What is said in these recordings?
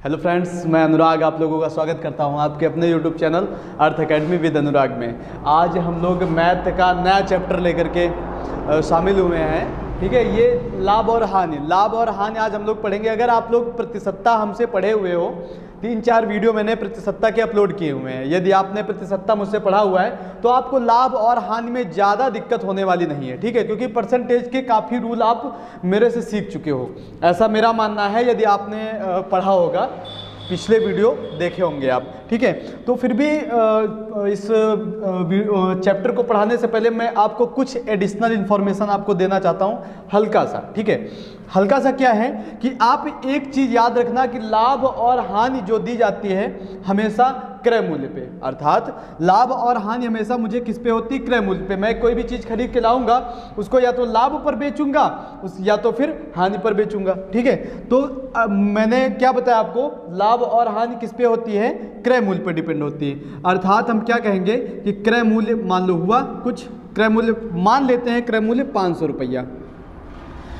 Hello friends, मैं अनुराग आप लोगों का स्वागत करता हूं आपके अपने YouTube channel Arth Academy with Anurag में। आज हम लोग मैथ का नया चैप्टर लेकर के शामिल हुए हैं। ठीक है, ये लाभ और हानि आज हम लोग पढ़ेंगे। अगर आप लोग प्रतिशतता हमसे पढ़े हुए हो, 3-4 वीडियो मैंने प्रतिशतता के अपलोड किए हुए हैं। यदि आपने प्रतिशतता मुझसे पढ़ा हुआ है तो आपको लाभ और हानि में ज़्यादा दिक्कत होने वाली नहीं है। ठीक है, क्योंकि परसेंटेज के काफ़ी रूल आप मेरे से सीख चुके हो, ऐसा मेरा मानना है। यदि आपने पढ़ा होगा, पिछले वीडियो देखे होंगे आप। ठीक है, तो फिर भी इस चैप्टर को पढ़ाने से पहले मैं आपको कुछ एडिशनल इन्फॉर्मेशन आपको देना चाहता हूँ, हल्का सा। ठीक है, हल्का सा क्या है कि आप एक चीज़ याद रखना कि लाभ और हानि जो दी जाती है हमेशा क्रय मूल्य पे, अर्थात लाभ और हानि हमेशा मुझे किस पे होती है? क्रय मूल्य पे। मैं कोई भी चीज़ खरीद के लाऊंगा, उसको या तो लाभ पर बेचूंगा या तो फिर हानि पर बेचूंगा। ठीक है, तो मैंने क्या बताया आपको, लाभ और हानि किस पे होती है? क्रय मूल्य पर डिपेंड होती है। अर्थात हम क्या कहेंगे कि क्रय मूल्य मान लो हुआ कुछ, क्रय मूल्य मान लेते हैं, क्रय मूल्य 500 रुपया।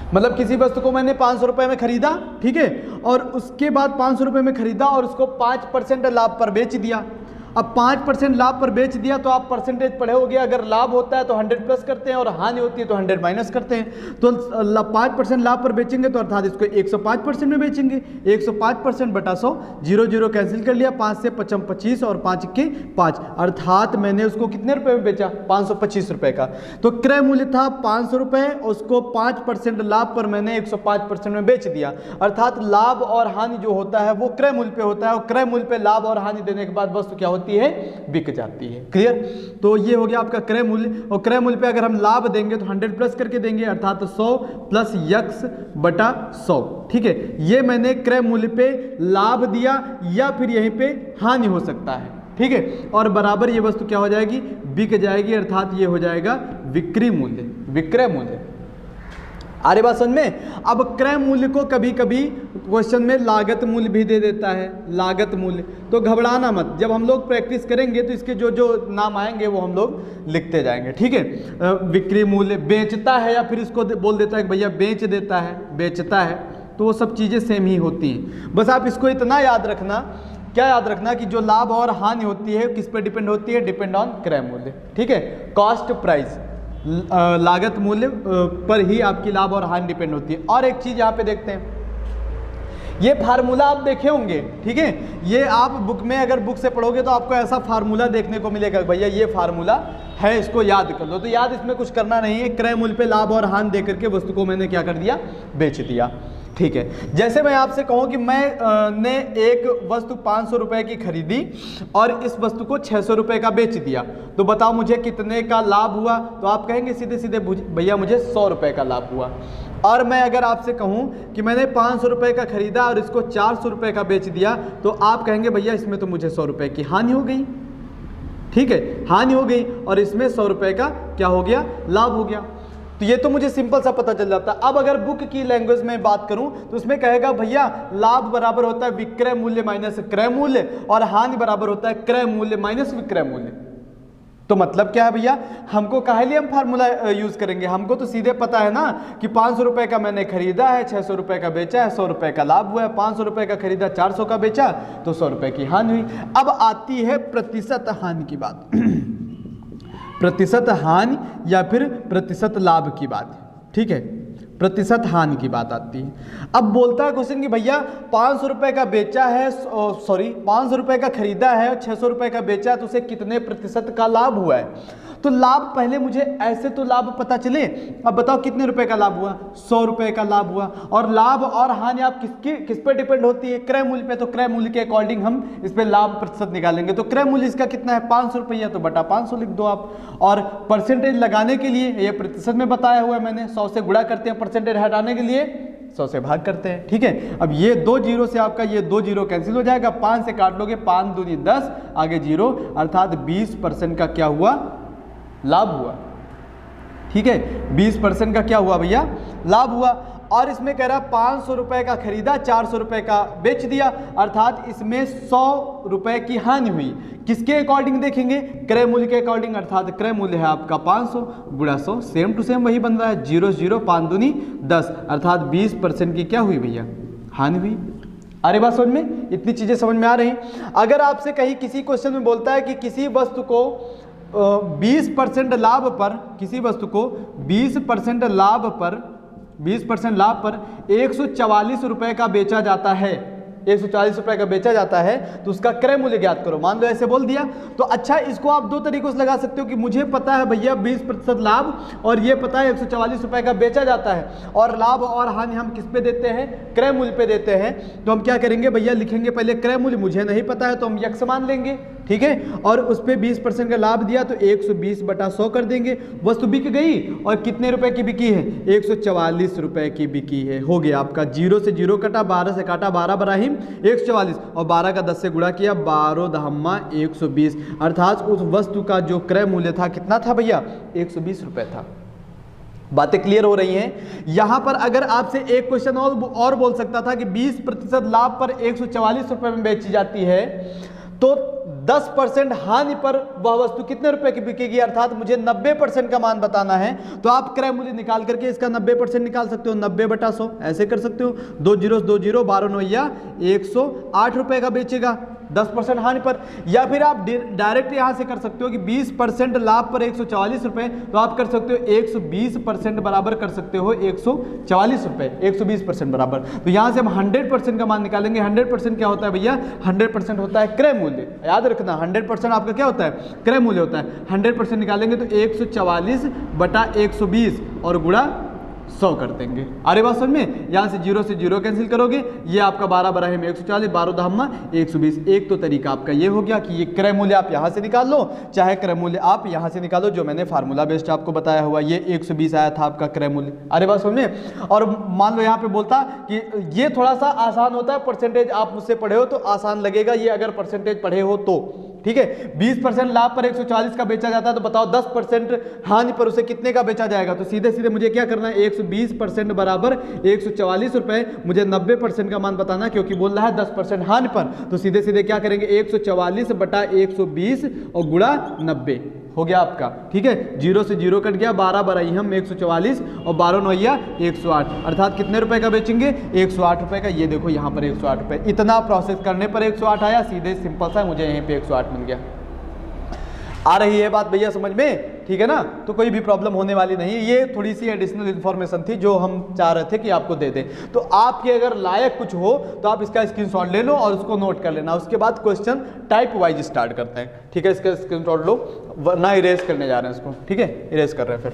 मतलब किसी वस्तु को मैंने 500 रुपये में खरीदा, ठीक है, और उसके बाद 500 रुपये में खरीदा और उसको 5% लाभ पर बेच दिया। अब 5% लाभ पर बेच दिया तो आप परसेंटेज पढ़े होगे, अगर लाभ होता है तो 100 प्लस करते हैं और हानि होती है तो 100 माइनस करते हैं। तो 5% लाभ पर बेचेंगे तो अर्थात इसको 105% में बेचेंगे। 105% बटा 100, 0 कैंसिल कर लिया, 5 से 5 25 और 5 के 5, अर्थात मैंने उसको कितने रुपए में बेचा? 525 रुपये का। तो क्रय मूल्य था 500 रुपये, उसको 5% लाभ पर मैंने 105% में बेच दिया। अर्थात लाभ और हानि जो होता है वो क्रय मूल्य पे होता है, और क्रय मूल्य पे लाभ और हानि देने के बाद वस्तु क्या होती है? बिक जाती है। क्लियर? तो ये हो गया आपका क्रय मूल्य। और क्रय मूल्य पे अगर हम लाभ देंगे तो 100 प्लस करके देंगे, अर्थात 100 प्लस x बटा 100। ठीक है, ये मैंने क्रय मूल्य पे लाभ दिया, या फिर यहीं पे हानि हो सकता है। ठीक है, और बराबर ये वस्तु क्या हो जाएगी? बिक जाएगी, अर्थात ये हो जाएगा विक्रय मूल्य, विक्रय मूल्य। आ रही बात समझ में? अब क्रय मूल्य को कभी कभी क्वेश्चन में लागत मूल्य भी दे देता है, लागत मूल्य। तो घबराना मत, जब हम लोग प्रैक्टिस करेंगे तो इसके जो जो नाम आएंगे वो हम लोग लिखते जाएंगे। ठीक है, विक्रय मूल्य बेचता है, या फिर इसको बोल देता है कि भैया बेच देता है, बेचता है, तो वो सब चीज़ें सेम ही होती हैं। बस आप इसको इतना याद रखना, क्या याद रखना कि जो लाभ और हानि होती है किस पे डिपेंड होती है? डिपेंड ऑन क्रय मूल्य। ठीक है, कॉस्ट प्राइस, लागत मूल्य पर ही आपकी लाभ और हानि डिपेंड होती है। और एक चीज यहाँ पे देखते हैं, ये फार्मूला आप देखे होंगे। ठीक है, ये आप बुक में अगर बुक से पढ़ोगे तो आपको ऐसा फार्मूला देखने को मिलेगा, भैया ये फार्मूला है, इसको याद कर लो। तो याद इसमें कुछ करना नहीं है, क्रय मूल्य पे लाभ और हानि देकर के वस्तु को मैंने क्या कर दिया? बेच दिया। ठीक है, जैसे मैं आपसे कहूँ कि मैंने एक वस्तु 500 रुपये की खरीदी और इस वस्तु को 600 रुपये का बेच दिया, तो बताओ मुझे कितने का लाभ हुआ? तो आप कहेंगे सीधे सीधे भैया मुझे 100 रुपये का लाभ हुआ। और मैं अगर आपसे कहूँ कि मैंने 500 रुपये का खरीदा और इसको 400 रुपये का बेच दिया, तो आप कहेंगे भैया इसमें तो मुझे 100 रुपये की हानि हो गई। ठीक है, हानि हो गई, और इसमें 100 रुपये का क्या हो गया? लाभ हो गया। तो ये तो मुझे सिंपल सा पता चल जाता है। अब अगर बुक की लैंग्वेज में बात करूं तो उसमें कहेगा भैया लाभ बराबर होता है विक्रय मूल्य माइनस क्रय मूल्य, और हानि बराबर होता है क्रय मूल्य माइनस विक्रय मूल्य। तो मतलब क्या है भैया, हमको काहे लिए हम फार्मूला यूज करेंगे? हमको तो सीधे पता है ना कि 500 रुपये का मैंने खरीदा है, 600 रुपये का बेचा है, 100 रुपये का लाभ हुआ है। 500 रुपये का खरीदा, 400 का बेचा, तो 100 रुपये की हानि हुई। अब आती है प्रतिशत हानि की बात प्रतिशत हानि या फिर प्रतिशत लाभ की बात। ठीक है, प्रतिशत हानि की बात आती है। अब बोलता है क्वेश्चन कि भैया 500 रुपये का बेचा है, 500 रुपये का खरीदा है और 600 रुपये का बेचा है, तो उसे कितने प्रतिशत का लाभ हुआ है? तो लाभ पहले मुझे ऐसे तो लाभ पता चले। अब बताओ कितने रुपए का लाभ हुआ? 100 रुपये का लाभ हुआ। और लाभ और हानि आप किस पे डिपेंड होती है? क्रय मूल्य पे। तो क्रय मूल्य के अकॉर्डिंग हम इस पे लाभ प्रतिशत निकालेंगे। तो क्रय मूल्य इसका कितना है? 500 रुपया, तो बटा 500 लिख दो आप। और परसेंटेज लगाने के लिए ये प्रतिशत में बताया हुआ है मैंने, 100 से गुणा करते हैं, परसेंटेज हटाने के लिए 100 से भाग करते हैं। ठीक है, अब ये 2 जीरो से आपका ये 2 जीरो कैंसिल हो जाएगा, 5 से काट लोगे, 5 दूनी 10, आगे जीरो, अर्थात 20% का क्या हुआ? लाभ हुआ। ठीक है, 20% का क्या हुआ भैया? लाभ हुआ। और इसमें कह रहा 500 रुपये का खरीदा, 400 रुपये का बेच दिया, अर्थात इसमें 100 रुपये की हानि हुई। किसके अकॉर्डिंग देखेंगे? क्रय मूल्य के अकॉर्डिंग, अर्थात क्रय मूल्य है आपका 500 गुणा 100, सेम टू सेम वही बन रहा है, 0 0 5 दूनी 10, अर्थात 20% की क्या हुई भैया? हानि हुई। आ रही बात समझ में? इतनी चीजें समझ में आ रही। अगर आपसे कहीं किसी क्वेश्चन में बोलता है कि किसी वस्तु को 20% लाभ पर, किसी वस्तु को 20% लाभ पर 144 रुपए का बेचा जाता है, 140 रुपए का बेचा जाता है, तो उसका क्रय मूल्य ज्ञात करो। मान लो ऐसे बोल दिया तो अच्छा, इसको आप दो तरीकों से लगा सकते हो कि मुझे पता है भैया 20% लाभ और ये पता है 144 रुपए का बेचा जाता है, और लाभ और हानि हम किस पे देते हैं? क्रय मूल्य पे देते हैं। तो हम क्या करेंगे भैया, लिखेंगे पहले क्रय मूल्य, मुझे नहीं पता है तो हम यक्ष मान लेंगे, ठीक है, और उस पर 20% का लाभ दिया तो 120/100 कर देंगे। वस्तु बिक गई और कितने रुपए की बिकी है? 144 रुपए की बिकी है। हो गया आपका, 0 से 0 कटा, 12 से काटा, 12 बराहिम 144 और 12 का 10 से गुणा किया, 12 दहम्मा 120, अर्थात उस वस्तु का जो क्रय मूल्य था कितना था भैया? 120 रुपए था। बातें क्लियर हो रही हैं? यहां पर अगर आपसे एक क्वेश्चन और बोल सकता था कि 20% लाभ पर 144 रुपए में बेची जाती है, तो 10% हानि पर वह वस्तु कितने रुपए की बिकेगी, अर्थात मुझे 90% का मान बताना है। तो आप क्रय मूल्य निकाल करके इसका 90% निकाल सकते हो, 90/100 ऐसे कर सकते हो। 2 0 2 0 12 9 108 रुपए का बेचेगा 10% हानि पर। या फिर आप डायरेक्ट यहां से कर सकते हो कि 20% लाभ पर 144 रुपए, तो आप कर सकते हो 120% बराबर कर सकते हो 144 रुपए, 120% बराबर। तो यहां से हम 100% का मान निकालेंगे। 100% क्या होता है भैया? 100% होता है क्रय मूल्य। याद रखना, 100% आपका क्या होता है? क्रय मूल्य होता है। 100% निकालेंगे तो 144/120 और गुणा 100 कर देंगे। अरे बात समझ में? यहां से 0 से 0 कैंसिल करोगे, ये आपका 12 बराहिम 140, 12 दहम्मा 120। एक तो तरीका आपका ये हो गया कि ये क्रय मूल्य आप यहां से निकाल लो, चाहे क्रय मूल्य आप यहां से निकालो, जो मैंने फार्मूला बेस्ड आपको बताया हुआ। ये 120 आया था आपका क्रय मूल्य। अरे बात समझ में? और मान लो यहाँ पे बोलता कि ये थोड़ा सा आसान होता है, परसेंटेज आप मुझसे पढ़े हो तो आसान लगेगा ये, अगर परसेंटेज पढ़े हो तो, ठीक है। 20% लाभ पर 140 का बेचा जाता है, तो बताओ 10% हानि पर उसे कितने का बेचा जाएगा? तो सीधे सीधे मुझे क्या करना है? 120% बराबर 144 रुपए, मुझे 90% का मान बताना, क्योंकि बोल रहा है 10% हानि पर। तो सीधे सीधे क्या करेंगे? 144/120 और गुणा 90 हो गया आपका, ठीक है। 0 से 0 कट गया, 12 बराहिम 144 और 12 9 108, अर्थात कितने रुपए का बेचेंगे? 108 रुपए का। ये देखो यहाँ पर 108 रुपए। इतना प्रोसेस करने पर 108 आया, सीधे सिंपल सा मुझे यहीं पे 108 मिल गया। आ रही है बात भैया समझ में? ठीक है ना? तो कोई भी प्रॉब्लम होने वाली नहीं। ये थोड़ी सी एडिशनल इन्फॉर्मेशन थी जो हम चाह रहे थे कि आपको दे दें। तो आपके अगर लायक कुछ हो तो आप इसका स्क्रीनशॉट ले लो और उसको नोट कर लेना। उसके बाद क्वेश्चन टाइप वाइज स्टार्ट करते हैं, ठीक है। इसका स्क्रीनशॉट लो, वरना इरेज करने जा रहे हैं इसको, ठीक है। इरेज कर रहे हैं फिर।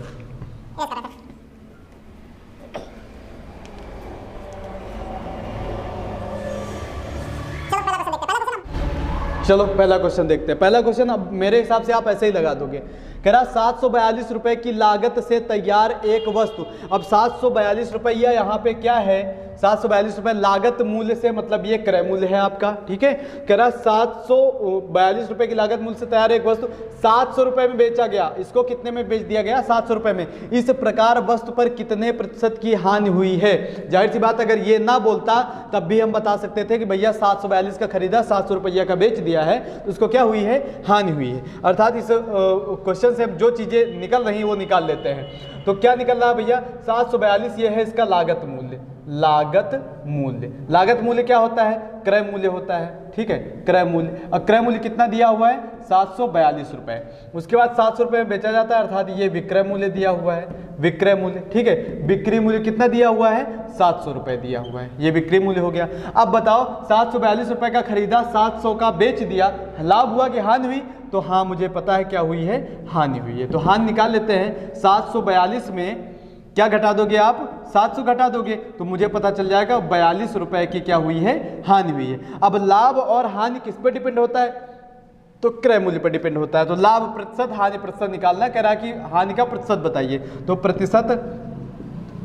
चलो पहला क्वेश्चन देखते हैं। पहला क्वेश्चन अब मेरे हिसाब से आप ऐसे ही लगा दोगे। कह रहा 742 रुपए की लागत से तैयार एक वस्तु। अब 742 रुपया यहाँ पे क्या है? 742 रुपए लागत मूल्य से, मतलब ये क्रय मूल्य है आपका, ठीक है। कह रहा 742 रुपए की लागत मूल्य से तैयार एक वस्तु 700 रुपए में बेचा गया। इसको कितने में बेच दिया गया? 700 रुपए में। इस प्रकार वस्तु पर कितने प्रतिशत की हानि हुई है? जाहिर सी बात, अगर ये ना बोलता तब भी हम बता सकते थे कि भैया 742 का खरीदा, 700 रुपया का बेच दिया है, तो उसको क्या हुई है? हानि हुई है। अर्थात इस क्वेश्चन से जो चीजें निकल रही हैं वो निकाल लेते हैं। तो क्या निकल रहा है भैया? 742 ये है इसका लागत मूल्य। लागत मूल्य, लागत मूल्य क्या होता है? क्रय मूल्य होता है, ठीक है। क्रय मूल्य, और क्रय मूल्य कितना दिया हुआ है? 742 रुपए। उसके बाद 700 रुपए में बेचा जाता है, अर्थात ये विक्रय मूल्य दिया हुआ है, विक्रय मूल्य, ठीक है। बिक्री मूल्य कितना दिया हुआ है? 700 रुपए दिया हुआ है, ये बिक्री मूल्य हो गया। अब बताओ 742 रुपए का खरीदा, 700 का बेच दिया, लाभ हुआ कि हानि हुई? तो हाँ, मुझे पता है क्या हुई है? हानि हुई है। तो हानि निकाल लेते हैं। 742 में क्या घटा दोगे आप? 700 घटा दोगे तो मुझे पता चल जाएगा 42 रुपए की क्या हुई है? हानि हुई है। अब लाभ और हानि किस पे डिपेंड होता है? तो क्रय मूल्य पर डिपेंड होता है। तो लाभ प्रतिशत, हानि प्रतिशत निकालना। कह रहा है कि हानि का प्रतिशत बताइए, तो प्रतिशत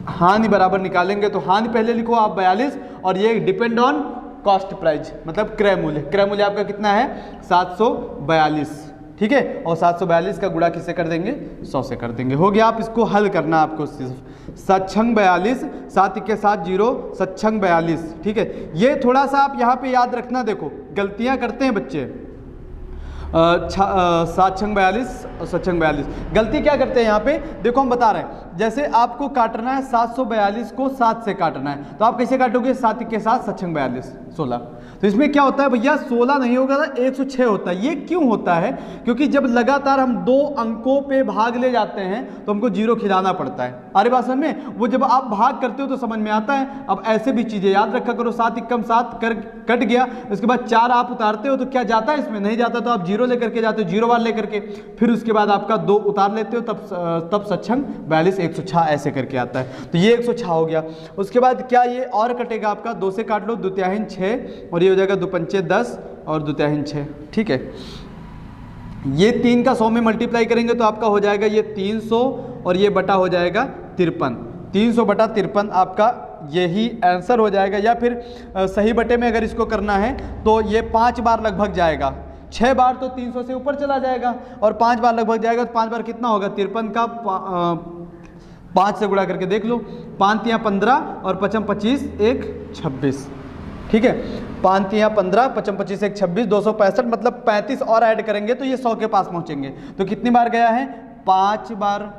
हानि बराबर निकालेंगे तो हानि पहले लिखो आप 42, और ये डिपेंड ऑन कॉस्ट प्राइस, मतलब क्रय मूल्य। क्रय मूल्य आपका कितना है? 742, ठीक है। और 742 का गुणा किससे कर देंगे? 100 से कर देंगे। हो गया। आप इसको हल करना आपको सिर्फ 7×42, 7 के 7 0, 7×42, ठीक है। ये थोड़ा सा आप यहाँ पे याद रखना। देखो गलतियाँ करते हैं बच्चे, सात छंग 42 और सत्छंग 42। गलती क्या करते हैं यहाँ पे, देखो हम बता रहे हैं, जैसे आपको काटना है 742 को 7 से काटना है, तो आप कैसे काटोगे, 7 के साथ सत्छंग 42 16। तो इसमें क्या होता है भैया, 16 नहीं होगा ना 106 होता है। ये क्यों होता है, क्योंकि जब लगातार हम 2 अंकों पे भाग ले जाते हैं तो हमको 0 खिलाना पड़ता है। अरे बात समझ में, वो जब आप भाग करते हो तो समझ में आता है। अब ऐसे भी चीजें याद रखा करो, 7 एकम 7 कर कट गया, उसके बाद 4 आप उतारते हो तो क्या जाता है, इसमें नहीं जाता, तो आप 0 लेकर के जाते हो, 0 बार लेकर के, फिर उसके बाद आपका 2 उतार लेते हो, तब सत्छंग 42 106 ऐसे करके आता है। तो ये 106 हो गया। उसके बाद क्या ये और कटेगा आपका, 2 से काट लो, 2 तिहाई 6 और ये हो जाएगा 2 पंचे 10 और 2 तिहाई 6। ठीक है, ये 3 का 100 में मल्टीप्लाई करेंगे तो आपका हो जाएगा ये 300 और ये बटा हो जाएगा 53। 300 बटा 53 आपका यही आंसर हो जाएगा। या फिर सही बटे में अगर इसको करना है तो ये 5 बार लगभग जाएगा, 6 बार तो 300 से ऊपर चला जाएगा और 5 बार लगभग जाएगा, तो 5 बार कितना होगा, 53 का 5 से गुणा करके देख लो, 5 तिया 15 और 5 25 1 26। ठीक है, 5 तिया 15 5 25 1 26, 265, मतलब 35 और ऐड करेंगे तो ये 100 के पास पहुंचेंगे। तो कितनी बार गया है, 5 बार।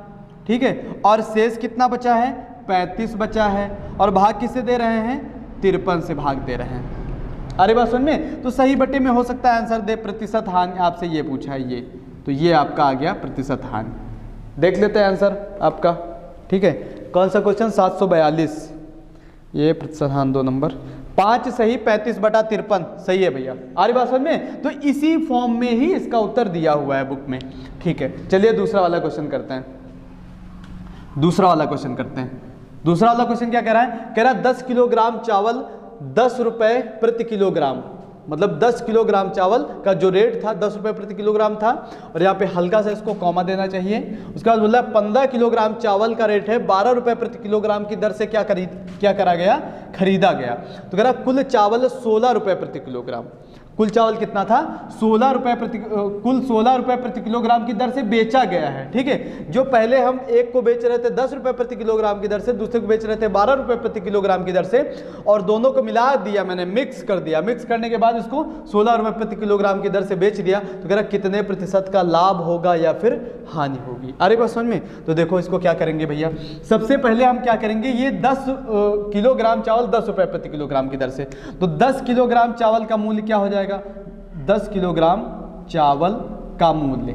ठीक है, और शेष कितना बचा है, 35 बचा है, और भाग किससे दे रहे हैं, 53 से भाग दे रहे हैं। अरे बात सुन में, तो सही बटे में हो सकता है आंसर दे प्रतिशत हानि, आपसे ये पूछा है ये, तो ये आपका आ गया प्रतिशत हानि। देख लेते हैं आंसर आपका। ठीक है, कौन सा क्वेश्चन, 742, ये प्रतिशत हानि 2 नंबर, 5 सही, 35 बटा 53 सही है भैया। आरी बात समझ में, तो इसी फॉर्म में ही इसका उत्तर दिया हुआ है बुक में। ठीक है, चलिए दूसरा वाला क्वेश्चन करते हैं। दूसरा वाला क्वेश्चन करते हैं। दूसरा वाला क्वेश्चन क्या कह रहा है, कह रहा है 10 किलोग्राम चावल 10 रुपए प्रति किलोग्राम, मतलब 10 किलोग्राम चावल का जो रेट था 10 रुपए प्रति किलोग्राम था, और यहाँ पे हल्का सा इसको कॉमा देना चाहिए। उसके बाद बोला 15 किलोग्राम चावल का रेट है 12 रुपए प्रति किलोग्राम की दर से क्या करा गया, खरीदा गया। तो कह रहा कुल चावल 16 रुपए प्रति किलोग्राम, कुल चावल कितना था, 16 रुपए कुल 16 रुपए प्रति किलोग्राम की दर से बेचा गया है। ठीक है, जो पहले हम एक को बेच रहे थे 10 रुपए प्रति किलोग्राम की दर से, दूसरे को बेच रहे थे 12 रुपए प्रति किलोग्राम की दर से, और दोनों को मिला दिया मैंने, मिक्स कर दिया। मिक्स करने के बाद इसको 16 रुपए प्रति किलोग्राम की दर से बेच दिया। तो कह रहा कितने प्रतिशत का लाभ होगा या फिर हानि होगी। अरे बस समझ में, तो देखो इसको क्या करेंगे भैया, सबसे पहले हम क्या करेंगे, ये 10 किलोग्राम चावल 10 रुपए प्रति किलोग्राम की दर से, तो 10 किलोग्राम चावल का मूल्य क्या हो जाएगा, 10 किलोग्राम चावल का मूल्य,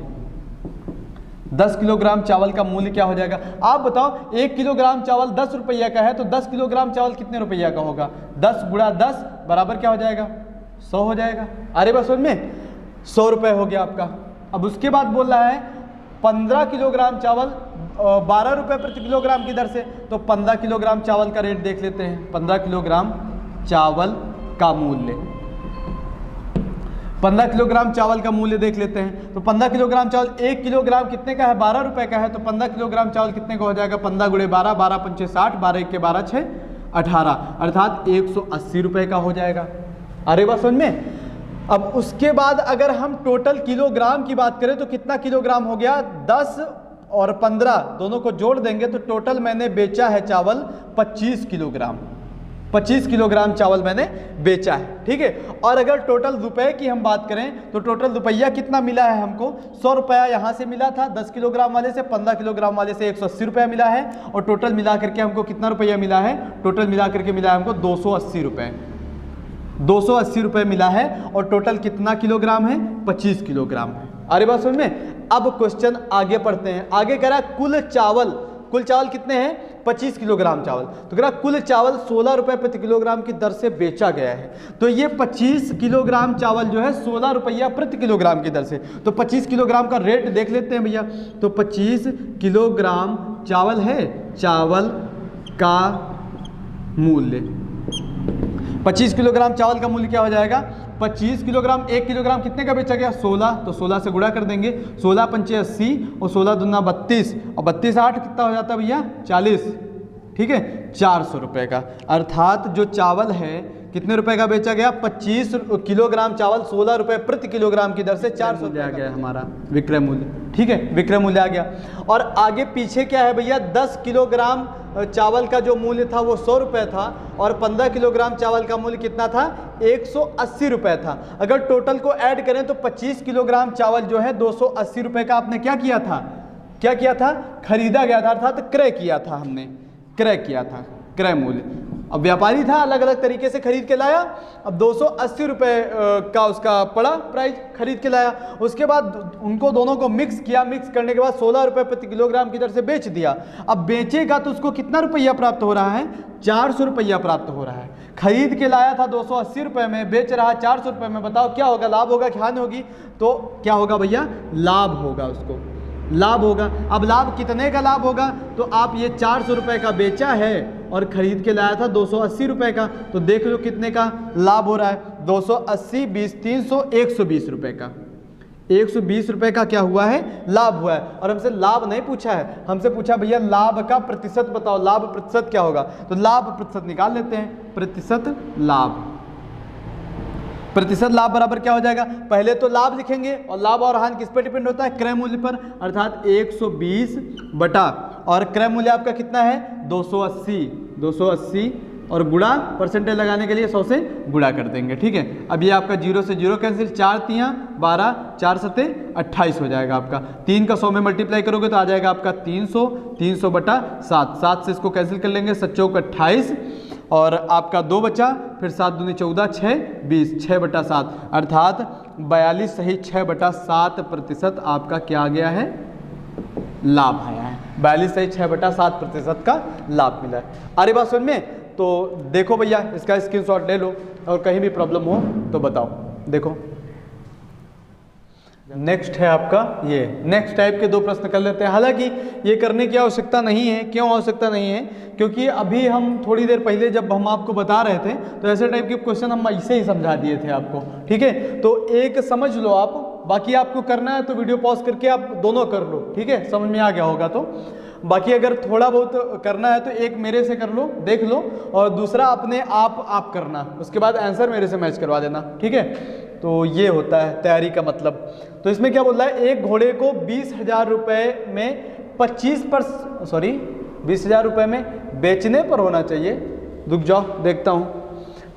10 किलोग्राम चावल का मूल्य क्या हो जाएगा, आप बताओ। 1 किलोग्राम चावल 10 रुपया का है, तो 10 किलोग्राम चावल कितने रुपया का होगा, 10 गुणा 10 बराबर क्या हो जाएगा, 100 हो जाएगा। अरे बस में 100 रुपये हो गया आपका। अब उसके बाद बोल रहा है 15 किलोग्राम चावल 12 रुपये प्रति किलोग्राम की दर से, तो 15 किलोग्राम चावल का रेट देख लेते हैं। 15 किलोग्राम चावल का मूल्य, 15 किलोग्राम चावल का मूल्य देख लेते हैं। तो 15 किलोग्राम चावल, 1 किलोग्राम कितने का है, 12 रुपए का है, तो 15 किलोग्राम चावल कितने का हो जाएगा, 15 गुणे 12, 12 पंचे 60, 12 1 के 12 6 18, अर्थात 180 रुपए का हो जाएगा। अरे बात समझ में। अब उसके बाद अगर हम टोटल किलोग्राम की बात करें तो कितना किलोग्राम हो गया, 10 और 15 दोनों को जोड़ देंगे तो टोटल मैंने बेचा है चावल 25 किलोग्राम, 25 किलोग्राम चावल मैंने बेचा है। ठीक है, और अगर टोटल रुपए की हम बात करें तो टोटल रुपया कितना मिला है हमको, 100 रुपया यहाँ से मिला था 10 किलोग्राम वाले से, 15 किलोग्राम वाले से 180 रुपया मिला है, और टोटल मिला करके हमको कितना रुपया मिला है, टोटल मिला करके मिला है हमको 280 रुपये, 280 रुपये मिला है, और टोटल कितना किलोग्राम है, 25 किलोग्राम है। अरे बात समझ में। अब क्वेश्चन आगे पढ़ते हैं। आगे कह रहा है कुल चावल कितने हैं, 25 किलोग्राम चावल, तो कह रहा कुल चावल 16 रुपये प्रति किलोग्राम की दर से बेचा गया है। तो ये 25 किलोग्राम चावल जो है 16 रुपया प्रति किलोग्राम की दर से, तो 25 किलोग्राम का रेट देख लेते हैं भैया। तो 25 किलोग्राम चावल है, चावल का मूल्य, 25 किलोग्राम चावल का मूल्य क्या हो जाएगा, 25 किलोग्राम, 1 किलोग्राम कितने का बेचा गया, 16, तो 16 से गुणा कर देंगे, 16 पंचे 80 और 16 दूना 32, और 32 8 कितना हो जाता है भैया, 40। ठीक है, 400 रुपये का, अर्थात जो चावल है कितने रुपए का बेचा गया? 25 किलोग्राम चावल 16 रुपए प्रति किलोग्राम की दर से 400 आ गया हमारा विक्रय मूल्य। ठीक है, विक्रय मूल्य आ गया। और आगे पीछे क्या है भैया? 10 किलोग्राम चावल का जो मूल्य था वो 100 रुपये था और 15 किलोग्राम चावल का मूल्य कितना था? 180 रुपये था। अगर टोटल को ऐड करें तो 25 किलोग्राम चावल जो है 280 रुपये का आपने क्या किया था? क्या किया था? खरीदा गया था, अर्थात क्रय किया था, हमने क्रय किया था, क्रय मूल्य। अब व्यापारी था, अलग अलग तरीके से खरीद के लाया, अब 280 रुपये का उसका पड़ा प्राइस, खरीद के लाया। उसके बाद उनको दोनों को मिक्स किया, मिक्स करने के बाद 16 रुपये प्रति किलोग्राम की दर से बेच दिया। अब बेचेगा तो उसको कितना रुपया प्राप्त हो रहा है? 400 रुपया प्राप्त हो रहा है। खरीद के लाया था 280 रुपये में, बेच रहा है 400 रुपये में। बताओ क्या होगा? लाभ होगा कि हानि होगी? तो क्या होगा भैया? लाभ होगा, उसको लाभ होगा। अब लाभ कितने का लाभ होगा? तो आप ये 400 रुपये का बेचा है और खरीद के लाया था 280 रुपये का, तो देख लो कितने का लाभ हो रहा है? 280 20 300 120 रुपये का, 120 रुपये का क्या हुआ है? लाभ हुआ है। और हमसे लाभ नहीं पूछा है, हमसे पूछा भैया लाभ का प्रतिशत बताओ, लाभ प्रतिशत क्या होगा? तो लाभ प्रतिशत निकाल लेते हैं। प्रतिशत लाभ, प्रतिशत लाभ बराबर क्या हो जाएगा? पहले तो लाभ लिखेंगे और लाभ और हानि किस पर डिपेंड होता है? क्रय मूल्य पर, अर्थात 120 बटा, और क्रय मूल्य आपका कितना है? 280 और गुणा, परसेंटेज लगाने के लिए 100 से गुणा कर देंगे। ठीक है, अब ये आपका 0 से 0 कैंसिल, 4 तियाँ 12, 4 सत्ते 28 हो जाएगा आपका। 3 का 100 में मल्टीप्लाई करोगे तो आ जाएगा आपका 300, 300 बटा 7, 7 से इसको कैंसिल कर लेंगे, 7 चौक 28 और आपका 2 बचा, फिर 7 दूनी 14, 6 20, 6 बटा 7, अर्थात 42 सही 6 बटा 7 प्रतिशत आपका क्या आ गया है? लाभ आया है। 42 सही 6 बटा 7 प्रतिशत का लाभ मिला है। अरे बात समझ में? तो देखो भैया, इसका स्क्रीनशॉट ले लो और कहीं भी प्रॉब्लम हो तो बताओ। देखो नेक्स्ट है आपका ये, नेक्स्ट टाइप के 2 प्रश्न कर लेते हैं। हालांकि ये करने की आवश्यकता नहीं है। क्यों आवश्यकता नहीं है? क्योंकि अभी हम थोड़ी देर पहले जब हम आपको बता रहे थे तो ऐसे टाइप के क्वेश्चन हम ऐसे ही समझा दिए थे आपको। ठीक है, तो एक समझ लो आप, बाकी आपको करना है तो वीडियो पॉज करके आप दोनों कर लो। ठीक है, समझ में आ गया होगा तो। बाकी अगर थोड़ा बहुत करना है तो एक मेरे से कर लो, देख लो, और दूसरा अपने आप करना, उसके बाद आंसर मेरे से मैच करवा देना। ठीक है, तो ये होता है तैयारी का मतलब। तो इसमें क्या बोल रहा है? एक घोड़े को 20,000 रुपये में 20,000 रुपये में बेचने पर होना चाहिए। रुक जाओ देखता हूँ।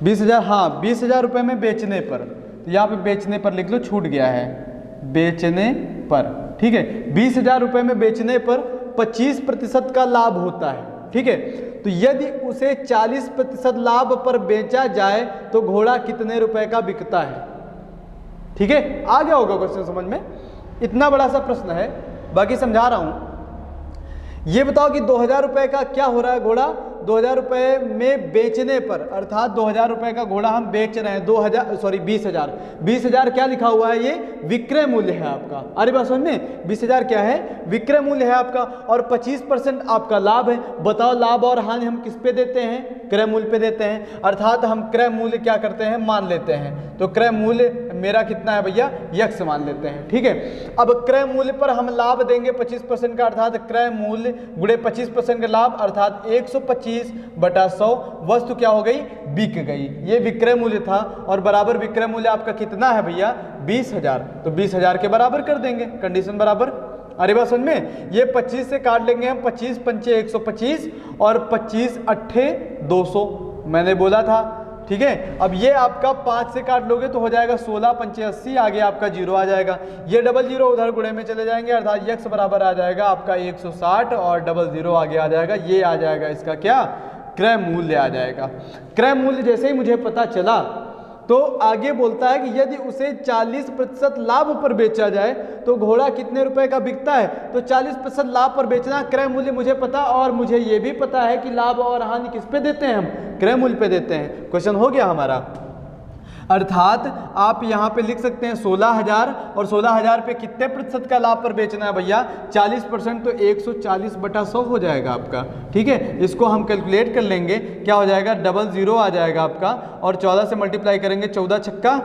20,000, हाँ 20,000 रुपये में बेचने पर, तो यहाँ पे बेचने पर लिख लो, छूट गया है, बेचने पर। ठीक है, 20,000 रुपये में बेचने पर 25% का लाभ होता है। ठीक है, तो यदि उसे 40% लाभ पर बेचा जाए तो घोड़ा कितने रुपए का बिकता है? ठीक है, आ गया होगा क्वेश्चन समझ में? इतना बड़ा सा प्रश्न है, बाकी समझा रहा हूं। ये बताओ कि 2,000 रुपए का क्या हो रहा है? घोड़ा 2,000 रुपये में बेचने पर, अर्थात 2,000 रुपये का घोड़ा हम बेच रहे हैं, 20,000 क्या लिखा हुआ है? ये विक्रय मूल्य है आपका। अरे बात समझ में? 20,000 क्या है? विक्रय मूल्य है आपका, और 25% आपका लाभ है। बताओ लाभ और हानि हम किस पे देते हैं? क्रय मूल्य पे देते हैं, अर्थात हम क्रय मूल्य क्या करते हैं? मान लेते हैं। तो क्रय मूल्य मेरा कितना है भैया? यक्ष मान लेते हैं। ठीक है, अब क्रय मूल्य पर हम लाभ देंगे 25% का, अर्थात क्रय मूल्य गुणे 25% का लाभ, अर्थात 125 बटा 100, वस्तु क्या हो गई? बिक गई। ये विक्रय मूल्य था, और बराबर विक्रय मूल्य आपका कितना है भैया? 20,000। तो 20,000 के बराबर कर देंगे, कंडीशन बराबर। अरे बात समझ में? ये 25 से काट लेंगे हम, 25 पंचे 125 और 25 अट्ठे 200, मैंने बोला था। ठीक है, अब ये आपका 5 से काट लोगे तो हो जाएगा 16 पंचे 80, आगे आपका 0 आ जाएगा। ये डबल 0 उधर गुणे में चले जाएंगे, अर्थात यक्स बराबर आ जाएगा आपका 160 और डबल 0 आगे आ जाएगा। ये आ जाएगा इसका क्या? क्रय मूल्य आ जाएगा। क्रय मूल्य जैसे ही मुझे पता चला तो आगे बोलता है कि यदि उसे 40% लाभ पर बेचा जाए तो घोड़ा कितने रुपए का बिकता है? तो 40% लाभ पर बेचना, क्रय मूल्य मुझे पता, और मुझे ये भी पता है कि लाभ और हानि किस पे देते हैं? हम क्रय मूल्य पे देते हैं। क्वेश्चन हो गया हमारा। अर्थात आप यहाँ पे लिख सकते हैं 16,000, और 16,000 पे कितने प्रतिशत का लाभ पर बेचना है भैया? 40%, तो 140 बटा 100 हो जाएगा आपका। ठीक है, इसको हम कैलकुलेट कर लेंगे, क्या हो जाएगा? डबल 0 आ जाएगा आपका, और 14 से मल्टीप्लाई करेंगे, 14 छक्का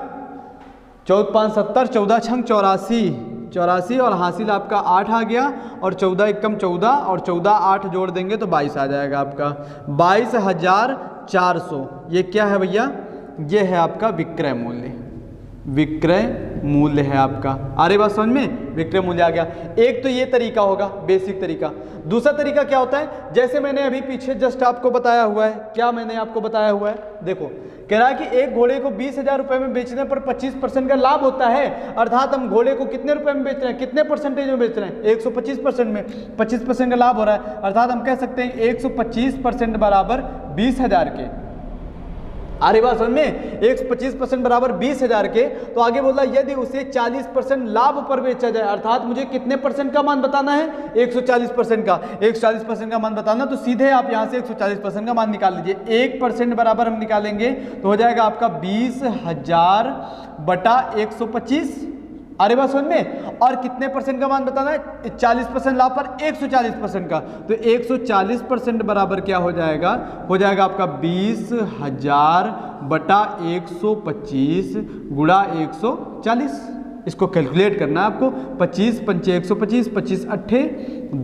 14 5 70, 14 छंग 84 और हासिल आपका 8 आ गया, और 14 एकम 14 और 14 8 जोड़ देंगे तो 22 आ जाएगा आपका। 22,400 ये क्या है भैया? ये है आपका विक्रय मूल्य, विक्रय मूल्य है आपका। आ रही बात समझ में, विक्रय मूल्य आ गया। एक तो ये तरीका होगा बेसिक तरीका। दूसरा तरीका क्या होता है, जैसे मैंने अभी पीछे जस्ट आपको बताया हुआ है, क्या मैंने आपको बताया हुआ है, देखो कह रहा है कि एक घोड़े को 20,000 रुपए में बेचने पर 25% का लाभ होता है, अर्थात हम घोड़े को कितने रुपए में बेच रहे हैं, कितने परसेंटेज में बेच रहे हैं, 125% में 25% का लाभ हो रहा है, अर्थात हम कह सकते हैं 125% बराबर 20,000 के। अरे बात समझ में, 125% बराबर 20,000 के। तो आगे बोला यदि उसे 40% लाभ पर बेचा जाए, अर्थात मुझे कितने परसेंट का मान बताना है, 140% का। 140% का मान बताना, तो सीधे आप यहां से 140% का मान निकाल लीजिए। 1% बराबर हम निकालेंगे तो हो जाएगा आपका 20,000 बटा 125। अरे बात समझ में, और कितने परसेंट का मान बताना है, 40% लाभ पर 140% का। तो 140% बराबर क्या हो जाएगा, हो जाएगा आपका 20,000 बटा 125 गुणा 140। इसको कैलकुलेट करना है आपको। 25 पंचे 125, 25 अट्ठे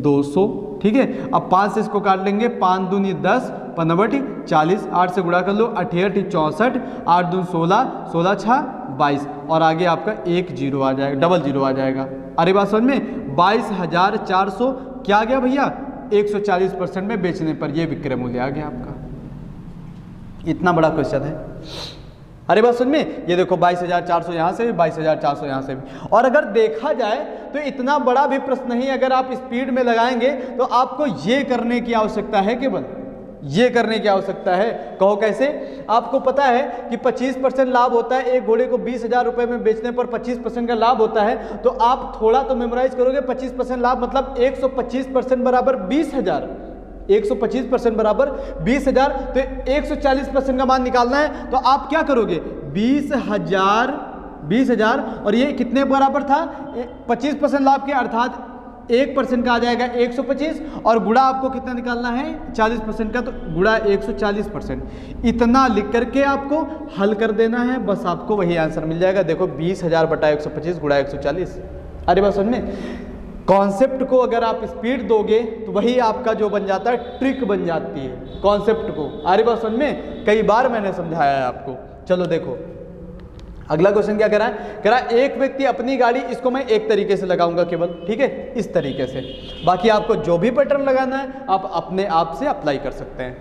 200, ठीक है। अब 5 से इसको काट लेंगे, 5 दूनी 10, 15 40, 8 से गुणा कर लो, 8 64, 8 दून 16, 16 6 22, और आगे आपका एक जीरो आ जाएगा, डबल जीरो आ जाएगा। अरे बात समझ में, 22,400 क्या आ गया भैया, 140% में बेचने पर ये विक्रय मूल्य आ गया आपका। इतना बड़ा क्वेश्चन है। अरे बात समझ में, ये देखो 22,400 यहाँ से भी, 22,400 यहाँ से भी। और अगर देखा जाए तो इतना बड़ा भी प्रश्न नहीं, अगर आप स्पीड में लगाएंगे तो आपको ये करने की आवश्यकता है, केवल ये करने की आवश्यकता है। कहो कैसे, आपको पता है कि 25% लाभ होता है, एक घोड़े को 20,000 रुपए में बेचने पर 25% का लाभ होता है। तो आप थोड़ा तो मेमोराइज करोगे, 25% लाभ मतलब 125% बराबर 20,000, 125% बराबर 20,000। तो 140% का मान निकालना है, तो आप क्या करोगे, 20,000 और ये कितने बराबर था, 25% लाभ के, अर्थात 1% का आ जाएगा 125, और गुणा आपको कितना निकालना है, 40% का, तो गुणा 140%। इतना लिख करके आपको हल कर देना है, बस आपको वही आंसर मिल जाएगा। देखो 20,000 बटा 125 गुणा 140। अरे बस समझ में, कॉन्सेप्ट को अगर आप स्पीड दोगे तो वही आपका जो बन जाता है, ट्रिक बन जाती है कॉन्सेप्ट को। अरे बस समझ में, कई बार मैंने समझाया है आपको। चलो देखो अगला क्वेश्चन क्या कह रहा है, कह रहा है एक व्यक्ति अपनी गाड़ी, इसको मैं एक तरीके से लगाऊंगा केवल, ठीक है, इस तरीके से। बाकी आपको जो भी पैटर्न लगाना है आप अपने आप से अप्लाई कर सकते हैं।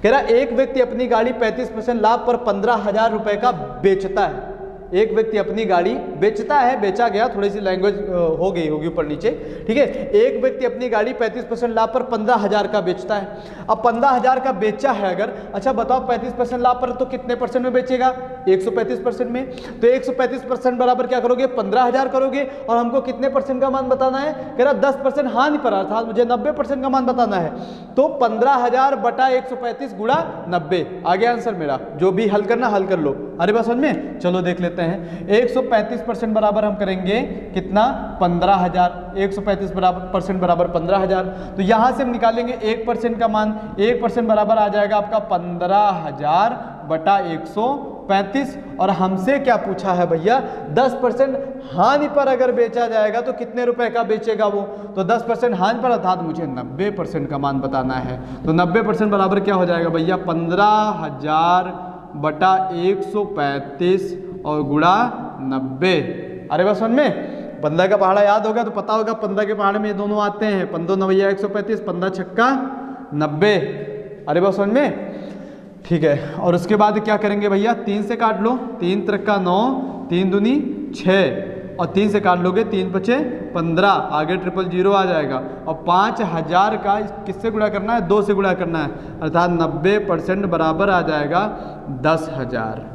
कह रहा है एक व्यक्ति अपनी गाड़ी 35% लाभ पर 15,000 रुपए का बेचता है। एक व्यक्ति अपनी गाड़ी बेचता है, बेचा गया, थोड़ी सी लैंग्वेज हो गई होगी ऊपर नीचे, ठीक है। एक व्यक्ति अपनी गाड़ी 35% लाभ पर 15,000 का बेचता है। अब 15,000 का बेचा है अगर, अच्छा बताओ 35% लाभ पर तो कितने परसेंट में बेचेगा, 135% में। तो 135% बराबर क्या करोगे, 15,000 करोगे, और हमको कितने परसेंट का मान बताना है, कह रहा 10% हानि पर, अर्थात मुझे 90% का मान बताना है। तो 15,000 बटा 135 गुणा 90 आ गया आंसर मेरा। जो भी हल करना हल कर लो। अरे बस समझ में, चलो देख लेते हैं। 135% बराबर हम करेंगे कितना, 15,000। 135% बराबर 15,000। तो यहां से हम निकालेंगे 1% का मान। 1% बराबर आ जाएगा आपका 15,000 बटा 135। और हमसे क्या पूछा है भैया, 10% हानि पर अगर बेचा जाएगा तो कितने रुपए का बेचेगा वो, तो 10% हानि पर, अर्थात मुझे 90% का मान बताना है। तो 90% बराबर क्या हो जाएगा भैया, 15,000 बटा 135 और गुणा 90। अरे बस समझ में, 15 का पहाड़ा याद होगा तो पता होगा, 15 के पहाड़े में ये दोनों आते हैं, 15 9 135, 15 छक्का 90। अरे बस समझ में, ठीक है। और उसके बाद क्या करेंगे भैया, 3 से काट लो, 3 त्रिका 9, 3 दूनी 6, और 3 से काट लोगे, 3 पचे 15, आगे 000 आ जाएगा। और 5,000 का किससे गुणा करना है, 2 से गुणा करना है, अर्थात 90% बराबर आ जाएगा 10,000।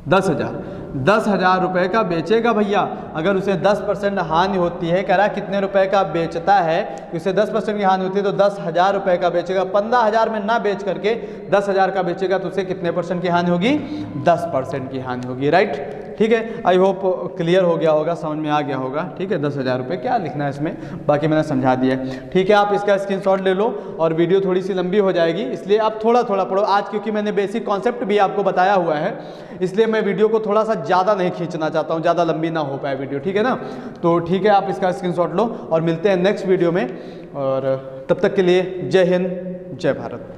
10,000 रुपए का बेचेगा भैया। अगर उसे 10% हानि होती है, कह रहा है कितने रुपए का बेचता है, उसे 10% की हानि होती है तो 10,000 रुपए का बेचेगा। 15,000 में ना बेच करके 10,000 का बेचेगा तो उसे कितने परसेंट की हानि होगी, 10% की हानि होगी, राइट। ठीक है, आई होप क्लियर हो गया होगा, समझ में आ गया होगा। ठीक है, 10,000 रुपये क्या लिखना है इसमें, बाकी मैंने समझा दिया है। ठीक है, आप इसका स्क्रीनशॉट ले लो, और वीडियो थोड़ी सी लंबी हो जाएगी इसलिए आप थोड़ा थोड़ा पढ़ो आज, क्योंकि मैंने बेसिक कॉन्सेप्ट भी आपको बताया हुआ है, इसलिए मैं वीडियो को थोड़ा सा ज़्यादा नहीं खींचना चाहता हूँ, ज़्यादा लंबी ना हो पाए वीडियो। ठीक है ना, तो ठीक है, आप इसका स्क्रीनशॉट लो और मिलते हैं नेक्स्ट वीडियो में, और तब तक के लिए जय हिंद, जय भारत।